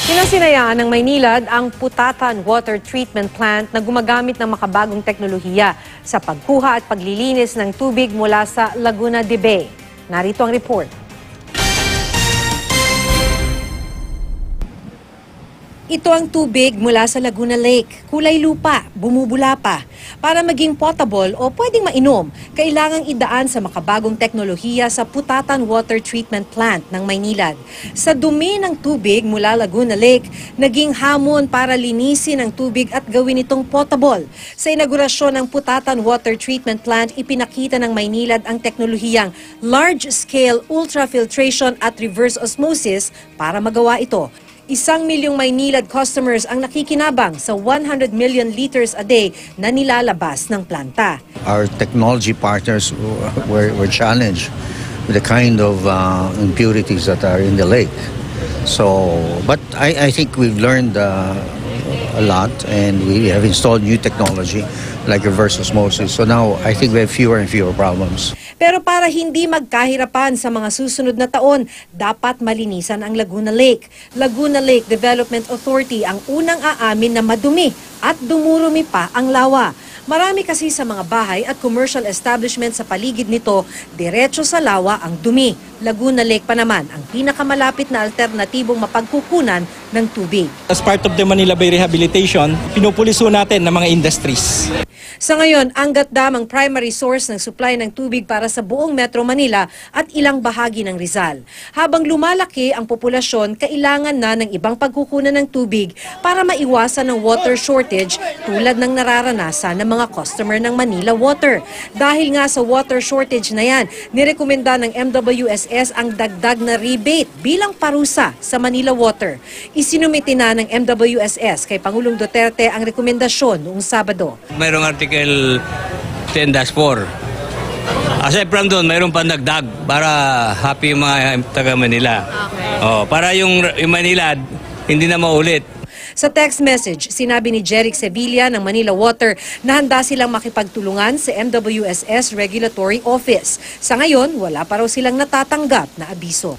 Sinasinayaan ng Maynilad ang Putatan Water Treatment Plant na gumagamit ng makabagong teknolohiya sa pagkuha at paglilinis ng tubig mula sa Laguna de Bay. Narito ang report. Ito ang tubig mula sa Laguna Lake. Kulay lupa, bumubula pa. Para maging potable o pwedeng mainom, kailangang idaan sa makabagong teknolohiya sa Putatan Water Treatment Plant ng Maynilad. Sa dumi ng tubig mula Laguna Lake, naging hamon para linisin ang tubig at gawin itong potable. Sa inaugurasyon ng Putatan Water Treatment Plant, ipinakita ng Maynilad ang teknolohiyang large-scale ultrafiltration at reverse osmosis para magawa ito. 1 milyong Maynilad customers ang nakikinabang sa 100 million liters a day na nilalabas ng planta. Our technology partners were challenged with the kind of impurities that are in the lake. But I think we've learned a lot, and we have installed new technology like reverse osmosis. So now I think we have fewer and fewer problems. Pero para hindi magkahirapan sa mga susunod na taon, dapat malinisan ang Laguna Lake. Laguna Lake Development Authority ang unang aamin na madumi at dumurumi pa ang lawa. Marami kasi sa mga bahay at commercial establishment sa paligid nito, diretso sa lawa ang dumi. Laguna Lake pa naman ang pinakamalapit na alternatibong mapagkukunan ng tubig. As part of the Manila Bay Rehabilitation, pinupuliso natin ng mga industries. Sa ngayon, Angat Dam ang primary source ng supply ng tubig para sa buong Metro Manila at ilang bahagi ng Rizal. Habang lumalaki ang populasyon, kailangan na ng ibang pagkukunan ng tubig para maiwasan ng water shortage tulad ng nararanasan ng mga customer ng Manila Water. Dahil nga sa water shortage na yan, nirekomenda ng MWSS ang dagdag na rebate bilang parusa sa Manila Water. Isinumiti na ng MWSS kay Pangulong Duterte ang rekomendasyon noong Sabado. Mayroong Article 10-4. Aside from doon, mayroong pandagdag para happy yung mga taga Manila. Okay. Para yung Manila hindi na maulit. Sa text message, sinabi ni Jeric Sevilla ng Manila Water na handa silang makipagtulungan sa MWSS Regulatory Office. Sa ngayon, wala pa raw silang natatanggap na abiso.